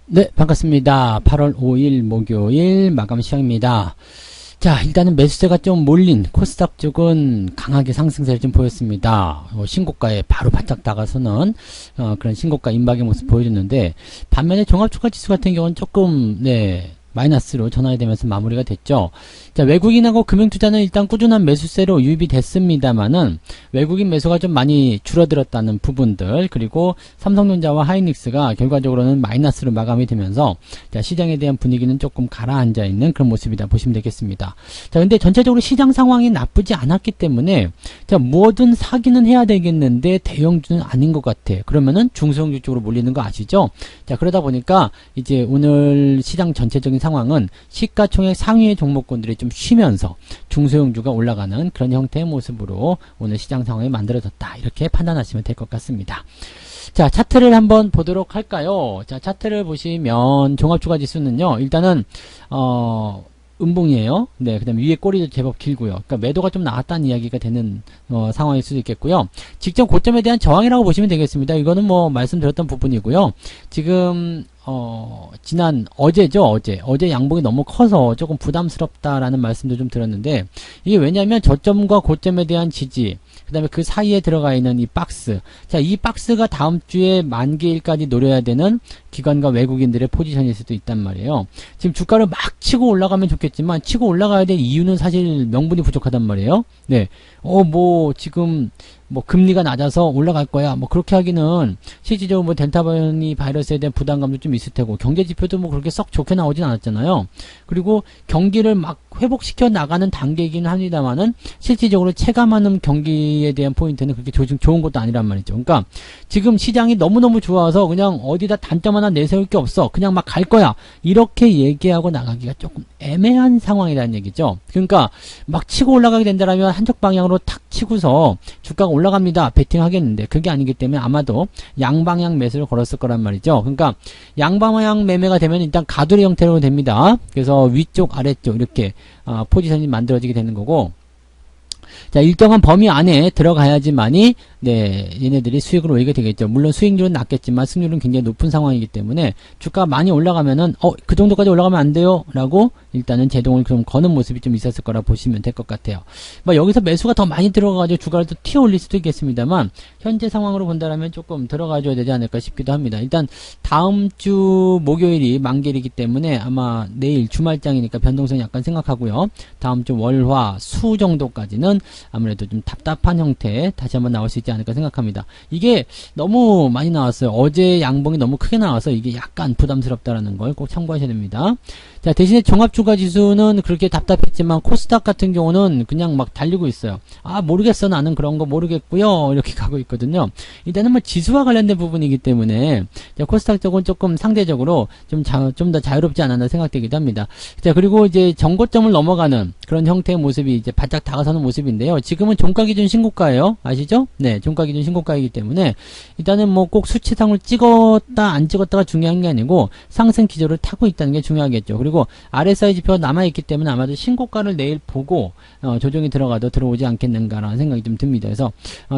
네, 반갑습니다. 8월 5일 목요일 마감 시장입니다. 자, 일단은 매수세가 좀 몰린 코스닥 쪽은 강하게 상승세를 좀 보였습니다. 신고가에 바로 바짝 나가서는 그런 신고가 임박의 모습 보여줬는데, 반면에 종합주가지수 같은 경우는 조금 마이너스로 전환이 되면서 마무리가 됐죠. 자, 외국인하고 금융투자는 일단 꾸준한 매수세로 유입이 됐습니다만은 외국인 매수가 좀 많이 줄어들었다는 부분들, 그리고 삼성전자와 하이닉스가 결과적으로는 마이너스로 마감이 되면서 자, 시장에 대한 분위기는 조금 가라앉아 있는 그런 모습이다 보시면 되겠습니다. 자, 근데 전체적으로 시장 상황이 나쁘지 않았기 때문에 자, 뭐든 사기는 해야 되겠는데 대형주는 아닌 것 같아. 그러면은 중소형주 쪽으로 몰리는 거 아시죠? 자, 그러다 보니까 이제 오늘 시장 전체적인 상황은 시가총액 상위의 종목군들이 좀 쉬면서 중소형주가 올라가는 그런 형태의 모습으로 오늘 시장 상황이 만들어졌다, 이렇게 판단하시면 될 것 같습니다. 자, 차트를 한번 보도록 할까요? 자, 차트를 보시면 종합주가지수는요, 일단은 음봉이에요. 네, 그 다음에 위에 꼬리도 제법 길고요. 그러니까 매도가 좀 나왔다는 이야기가 되는 상황일 수도 있겠고요. 직전 고점에 대한 저항이라고 보시면 되겠습니다. 이거는 뭐 말씀드렸던 부분이고요. 지금 지난 어제죠. 어제 양봉이 너무 커서 조금 부담스럽다라는 말씀도 좀 드렸는데, 이게 왜냐하면 저점과 고점에 대한 지지, 그 다음에 그 사이에 들어가 있는 이 박스, 자, 이 박스가 다음 주에 만기일까지 노려야 되는 기관과 외국인들의 포지션일 수도 있단 말이에요. 지금 주가를 막 치고 올라가면 좋겠지만, 치고 올라가야 될 이유는 사실 명분이 부족하단 말이에요. 네. 지금 금리가 낮아서 올라갈 거야, 그렇게 하기는 실질적으로 델타 바이러스에 대한 부담감도 좀 있을 테고, 경제 지표도 그렇게 썩 좋게 나오진 않았잖아요. 그리고 경기를 막 회복시켜 나가는 단계이긴 합니다만은 실질적으로 체감하는 경기에 대한 포인트는 그렇게 좋은 것도 아니란 말이죠. 그러니까 지금 시장이 너무너무 좋아서 그냥 어디다 단점 하나 내세울 게 없어, 그냥 막 갈 거야, 이렇게 얘기하고 나가기가 조금 애매한 상황이라는 얘기죠. 그러니까 막 치고 올라가게 된다라면 한쪽 방향으로 탁 치고서 주가가 올라갑니다, 베팅 하겠는데, 그게 아니기 때문에 아마도 양방향 매수를 걸었을 거란 말이죠. 그러니까 양방향 매매가 되면 일단 가두리 형태로 됩니다. 그래서 위쪽 아래쪽 이렇게 포지션이 만들어지게 되는 거고, 자, 일정한 범위 안에 들어가야지만이 얘네들이 수익을 올리게 되겠죠. 물론 수익률은 낮겠지만 승률은 굉장히 높은 상황이기 때문에 주가가 많이 올라가면은 그 정도까지 올라가면 안 돼요 라고 일단은 제동을 좀 거는 모습이 좀 있었을 거라 보시면 될 것 같아요. 여기서 매수가 더 많이 들어가가지고 주가를 또 튀어 올릴 수도 있겠습니다만, 현재 상황으로 본다면 조금 들어가줘야 되지 않을까 싶기도 합니다. 일단 다음 주 목요일이 만기일이기 때문에 아마 내일 주말장이니까 변동성 약간 생각하고요. 다음 주 월화 수 정도까지는 아무래도 좀 답답한 형태 다시 한번 나올 수 있지 않을까 생각합니다. 이게 너무 많이 나왔어요. 어제 양봉이 너무 크게 나와서 이게 약간 부담스럽다라는 걸 꼭 참고하셔야 됩니다. 자, 대신에 종합주가지수는 그렇게 답답했지만 코스닥 같은 경우는 그냥 막 달리고 있어요. 모르겠어, 나는 그런 거 모르겠고요, 이렇게 가고 있거든요. 일단은 지수와 관련된 부분이기 때문에 자, 코스닥 쪽은 조금 상대적으로 좀 더 자유롭지 않았나 생각되기도 합니다. 자, 그리고 이제 정고점을 넘어가는 그런 형태의 모습이 이제 바짝 다가서는 모습인데요. 지금은 종가기준 신고가예요. 아시죠? 네, 종가기준 신고가이기 때문에 일단은 꼭 수치상을 찍었다 안 찍었다가 중요한 게 아니고 상승 기조를 타고 있다는 게 중요하겠죠. 그리고 RSI 지표가 남아있기 때문에 아마도 신고가를 내일 보고 조정이 들어가도 들어오지 않겠는가라는 생각이 좀 듭니다. 그래서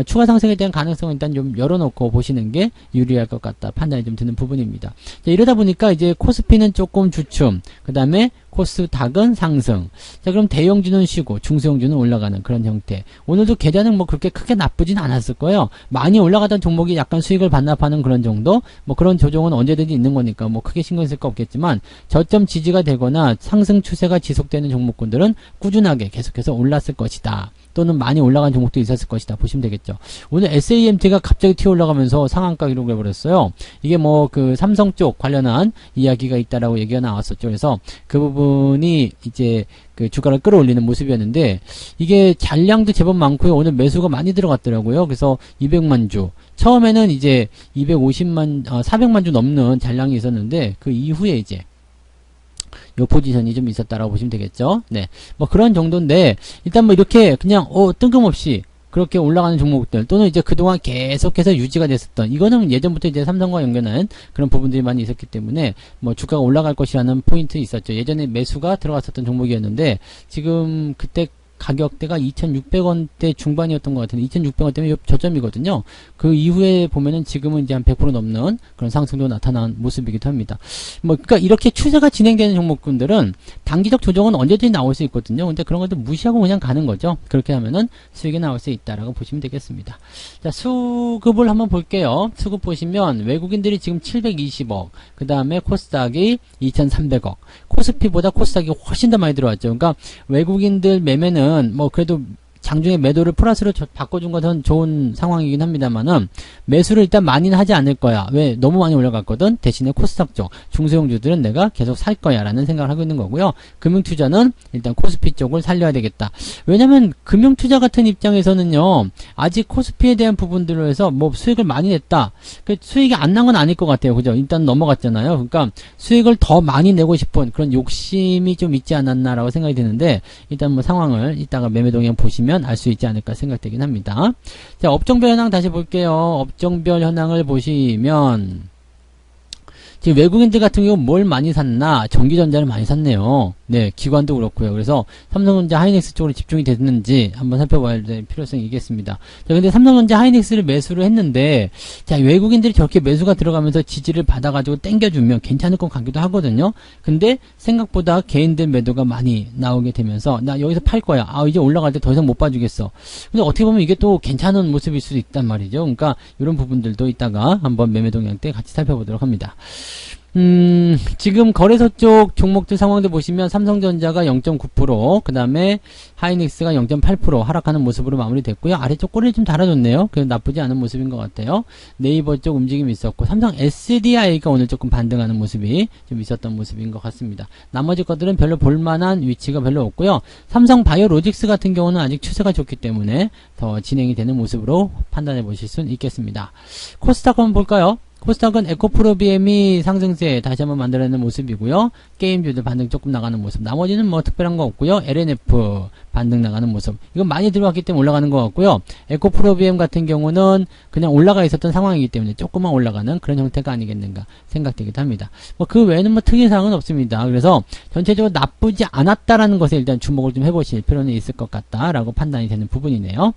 추가 상승에 대한 가능성은 일단 좀 열어놓고 보시는 게 유리할 것 같다 판단이 좀 드는 부분입니다. 자, 이러다 보니까 이제 코스피는 조금 주춤, 그 다음에 코스닥은 상승. 자, 그럼 대형주는 쉬고 중소형주는 올라가는 그런 형태. 오늘도 계좌는 그렇게 크게 나쁘진 않았을 거예요. 많이 올라가던 종목이 약간 수익을 반납하는 그런 정도? 그런 조정은 언제든지 있는 거니까 크게 신경 쓸 거 없겠지만, 저점 지지가 되거나 상승 추세가 지속되는 종목군들은 꾸준하게 계속해서 올랐을 것이다. 또는 많이 올라간 종목도 있었을 것이다 보시면 되겠죠. 오늘 SAMT가 갑자기 튀어 올라가면서 상한가 기록을 해버렸어요. 이게 그 삼성 쪽 관련한 이야기가 있다라고 얘기가 나왔었죠. 그래서 그 부분이 이제 그 주가를 끌어올리는 모습이었는데, 이게 잔량도 제법 많고요. 오늘 매수가 많이 들어갔더라고요. 그래서 200만 주. 처음에는 이제 400만 주 넘는 잔량이 있었는데, 그 이후에 이제 요 포지션이 좀 있었다라고 보시면 되겠죠. 네. 그런 정도인데, 일단 이렇게 그냥, 뜬금없이 그렇게 올라가는 종목들, 또는 이제 그동안 계속해서 유지가 됐었던, 이거는 예전부터 이제 삼성과 연결한 그런 부분들이 많이 있었기 때문에, 주가가 올라갈 것이라는 포인트 있었죠. 예전에 매수가 들어갔었던 종목이었는데, 지금 그때 가격대가 2,600원대 중반이었던 것 같은데 2,600원대면 저점이거든요. 그 이후에 보면은 지금은 이제 한 100% 넘는 그런 상승도 나타난 모습이기도 합니다. 그러니까 이렇게 추세가 진행되는 종목군들은 단기적 조정은 언제든지 나올 수 있거든요. 근데 그런 것들 무시하고 그냥 가는 거죠. 그렇게 하면은 수익이 나올 수 있다라고 보시면 되겠습니다. 자, 수급을 한번 볼게요. 수급 보시면 외국인들이 지금 720억, 그 다음에 코스닥이 2,300억, 코스피보다 코스닥이 훨씬 더 많이 들어왔죠. 그러니까 외국인들 매매는 뭐 그래도 장중에 매도를 플러스로 바꿔준 것은 좋은 상황이긴 합니다만은 매수를 일단 많이는 하지 않을 거야. 왜? 너무 많이 올라갔거든. 대신에 코스닥 쪽 중소형주들은 내가 계속 살 거야 라는 생각을 하고 있는 거고요. 금융투자는 일단 코스피 쪽을 살려야 되겠다. 왜냐면 금융투자 같은 입장에서는요, 아직 코스피에 대한 부분들로 해서 뭐 수익을 많이 냈다, 수익이 안 난 건 아닐 것 같아요. 그죠? 일단 넘어갔잖아요. 그러니까 수익을 더 많이 내고 싶은 그런 욕심이 좀 있지 않았나라고 생각이 드는데, 일단 뭐 상황을 이따가 매매 동향 보시면 알 수 있지 않을까 생각되긴 합니다. 자, 업종별 현황 다시 볼게요. 업종별 현황을 보시면 지금 외국인들 같은 경우 뭘 많이 샀나? 전기전자를 많이 샀네요. 네, 기관도 그렇고요. 그래서 삼성전자, 하이닉스 쪽으로 집중이 됐는지 한번 살펴봐야 될 필요성이 있겠습니다. 자, 근데 삼성전자, 하이닉스를 매수를 했는데, 자, 외국인들이 저렇게 매수가 들어가면서 지지를 받아가지고 땡겨주면 괜찮을 것 같기도 하거든요. 근데 생각보다 개인들 매도가 많이 나오게 되면서, 나 여기서 팔 거야. 아, 이제 올라갈 때 더 이상 못 봐주겠어. 근데 어떻게 보면 이게 또 괜찮은 모습일 수도 있단 말이죠. 그러니까 이런 부분들도 이따가 한번 매매 동향 때 같이 살펴보도록 합니다. 지금 거래소 쪽 종목들 상황들 보시면 삼성전자가 0.9%, 그 다음에 하이닉스가 0.8% 하락하는 모습으로 마무리됐고요. 아래쪽 꼬리를 좀 달아줬네요. 그래서 나쁘지 않은 모습인 것 같아요. 네이버 쪽 움직임이 있었고, 삼성 SDI가 오늘 조금 반등하는 모습이 좀 있었던 모습인 것 같습니다. 나머지 것들은 별로 볼만한 위치가 별로 없고요. 삼성 바이오로직스 같은 경우는 아직 추세가 좋기 때문에 더 진행이 되는 모습으로 판단해 보실 수는 있겠습니다. 코스닥 한번 볼까요? 코스닥은 에코프로비엠이 상승세 다시 한번 만들어내는 모습이고요. 게임주들 반등 조금 나가는 모습. 나머지는 뭐 특별한 거 없고요. LNF 반등 나가는 모습. 이건 많이 들어왔기 때문에 올라가는 것 같고요. 에코프로비엠 같은 경우는 그냥 올라가 있었던 상황이기 때문에 조금만 올라가는 그런 형태가 아니겠는가 생각되기도 합니다. 뭐 그 외에는 뭐 특이사항은 없습니다. 그래서 전체적으로 나쁘지 않았다라는 것에 일단 주목을 좀 해보실 필요는 있을 것 같다라고 판단이 되는 부분이네요.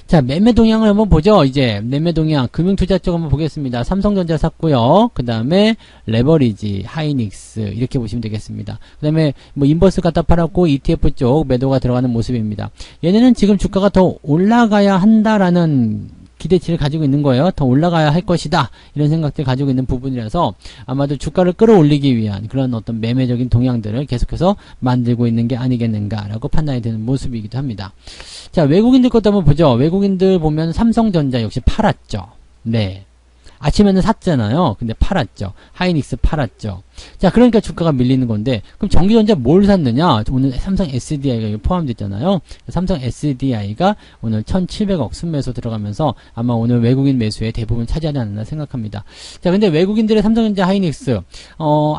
자, 매매 동향을 한번 보죠. 이제 매매 동향 금융투자 쪽 한번 보겠습니다. 삼성전자 샀고요. 그 다음에 레버리지, 하이닉스 이렇게 보시면 되겠습니다. 그 다음에 뭐 인버스 갖다 팔았고 ETF 쪽 매도가 들어가는 모습입니다. 얘네는 지금 주가가 더 올라가야 한다라는 기대치를 가지고 있는 거예요. 더 올라가야 할 것이다. 이런 생각들 가지고 있는 부분이라서 아마도 주가를 끌어올리기 위한 그런 어떤 매매적인 동향들을 계속해서 만들고 있는 게 아니겠는가라고 판단이 되는 모습이기도 합니다. 자, 외국인들 것도 한번 보죠. 외국인들 보면 삼성전자 역시 팔았죠. 네. 아침에는 샀잖아요. 근데 팔았죠. 하이닉스 팔았죠. 자, 그러니까 주가가 밀리는 건데, 그럼 전기전자 뭘 샀느냐? 오늘 삼성 SDI가 포함됐잖아요. 삼성 SDI가 오늘 1,700억 순매수 들어가면서 아마 오늘 외국인 매수의 대부분 차지하지 않나 생각합니다. 자, 근데 외국인들의 삼성전자, 하이닉스,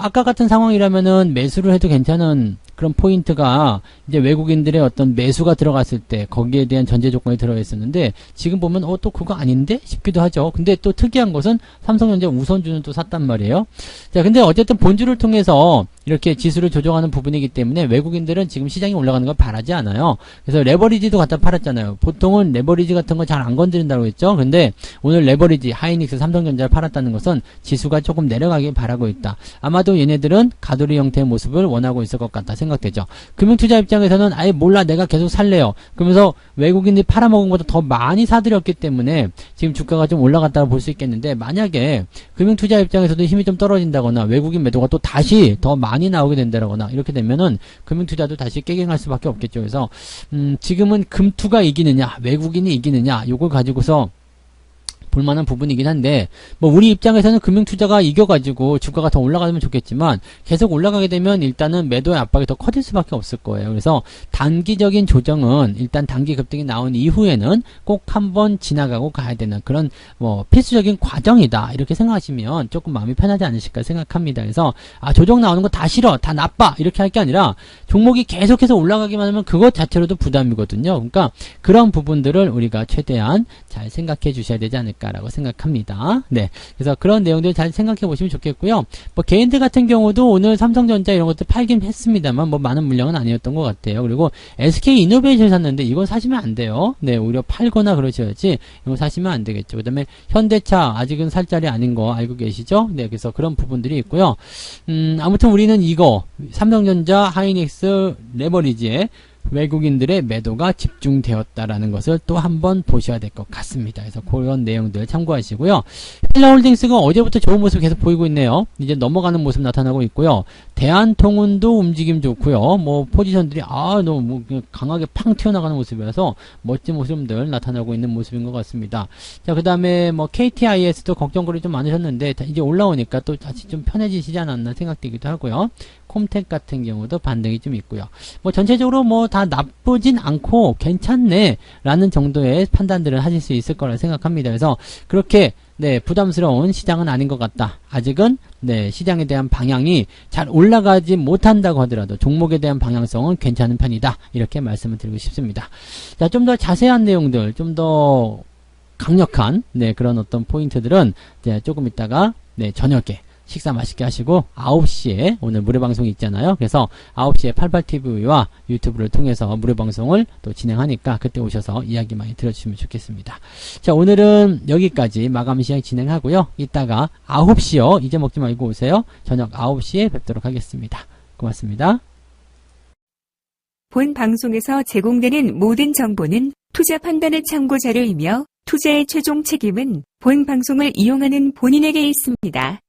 아까 같은 상황이라면은 매수를 해도 괜찮은 그런 포인트가 이제 외국인들의 어떤 매수가 들어갔을 때 거기에 대한 전제 조건이 들어있었는데, 지금 보면 또 그거 아닌데 싶기도 하죠. 근데 또 특이한 것은 삼성전자 우선주는 또 샀단 말이에요. 자, 근데 어쨌든 본주를 통해서 이렇게 지수를 조정하는 부분이기 때문에 외국인들은 지금 시장이 올라가는 걸 바라지 않아요. 그래서 레버리지도 갖다 팔았잖아요. 보통은 레버리지 같은 거 잘 안 건드린다고 했죠. 근데 오늘 레버리지, 하이닉스, 삼성전자를 팔았다는 것은 지수가 조금 내려가길 바라고 있다. 아마도 얘네들은 가돌이 형태의 모습을 원하고 있을 것 같다 생각되죠. 금융투자 입장에서는 아예 몰라, 내가 계속 살래요. 그러면서 외국인들이 팔아먹은 것보다 더 많이 사들였기 때문에 지금 주가가 좀 올라갔다고 볼 수 있겠는데, 만약에 금융투자 입장에서도 힘이 좀 떨어진다거나 외국인 매도가 또 다시 더 많이 나오게 된다거나 이렇게 되면은 금융투자도 다시 깨갱할 수밖에 없겠죠. 그래서 지금은 금투가 이기느냐 외국인이 이기느냐 요걸 가지고서 볼만한 부분이긴 한데, 뭐 우리 입장에서는 금융투자가 이겨가지고 주가가 더 올라가면 좋겠지만 계속 올라가게 되면 일단은 매도의 압박이 더 커질 수밖에 없을 거예요. 그래서 단기적인 조정은 일단 단기 급등이 나온 이후에는 꼭 한번 지나가고 가야 되는 그런 뭐 필수적인 과정이다 이렇게 생각하시면 조금 마음이 편하지 않으실까 생각합니다. 그래서 조정 나오는 거 다 싫어, 다 나빠 이렇게 할 게 아니라 종목이 계속해서 올라가기만 하면 그것 자체로도 부담이거든요. 그러니까 그런 부분들을 우리가 최대한 잘 생각해 주셔야 되지 않을까 않을까라고 생각합니다. 네. 그래서 그런 내용들 잘 생각해 보시면 좋겠고요. 뭐 개인들 같은 경우도 오늘 삼성전자 이런 것들 팔긴 했습니다만 뭐 많은 물량은 아니었던 것 같아요. 그리고 SK 이노베이션 샀는데 이건 사시면 안 돼요. 네. 오히려 팔거나 그러셔야지 이거 사시면 안 되겠죠. 그 다음에 현대차 아직은 살 자리 아닌 거 알고 계시죠? 네. 그래서 그런 부분들이 있고요. 아무튼 우리는 이거 삼성전자 하이닉스 레버리지에 외국인들의 매도가 집중되었다라는 것을 또 한번 보셔야 될 것 같습니다. 그래서 그런 내용들 참고하시고요. 헬라홀딩스가 어제부터 좋은 모습 계속 보이고 있네요. 이제 넘어가는 모습 나타나고 있고요. 대한통운도 움직임 좋고요. 뭐 포지션들이 너무 뭐 강하게 팡 튀어나가는 모습이라서 멋진 모습들 나타나고 있는 모습인 것 같습니다. 자, 그 다음에 뭐 KTIS도 걱정거리 좀 많으셨는데 이제 올라오니까 또 다시 좀 편해지시지 않았나 생각되기도 하고요. 콤텍 같은 경우도 반등이 좀 있고요. 뭐 전체적으로 뭐 다 나쁘진 않고 괜찮네 라는 정도의 판단들을 하실 수 있을 거라 생각합니다. 그래서 그렇게 부담스러운 시장은 아닌 것 같다. 아직은 시장에 대한 방향이 잘 올라가지 못한다고 하더라도 종목에 대한 방향성은 괜찮은 편이다. 이렇게 말씀을 드리고 싶습니다. 자, 좀 더 자세한 내용들, 좀 더 강력한 그런 어떤 포인트들은 이제 조금 있다가 저녁에 식사 맛있게 하시고 9시에 오늘 무료방송이 있잖아요. 그래서 9시에 88TV와 유튜브를 통해서 무료방송을 또 진행하니까 그때 오셔서 이야기 많이 들어주시면 좋겠습니다. 자, 오늘은 여기까지 마감 시간 진행하고요. 이따가 9시요. 이제 먹지 말고 오세요. 저녁 9시에 뵙도록 하겠습니다. 고맙습니다. 본 방송에서 제공되는 모든 정보는 투자 판단의 참고 자료이며 투자의 최종 책임은 본 방송을 이용하는 본인에게 있습니다.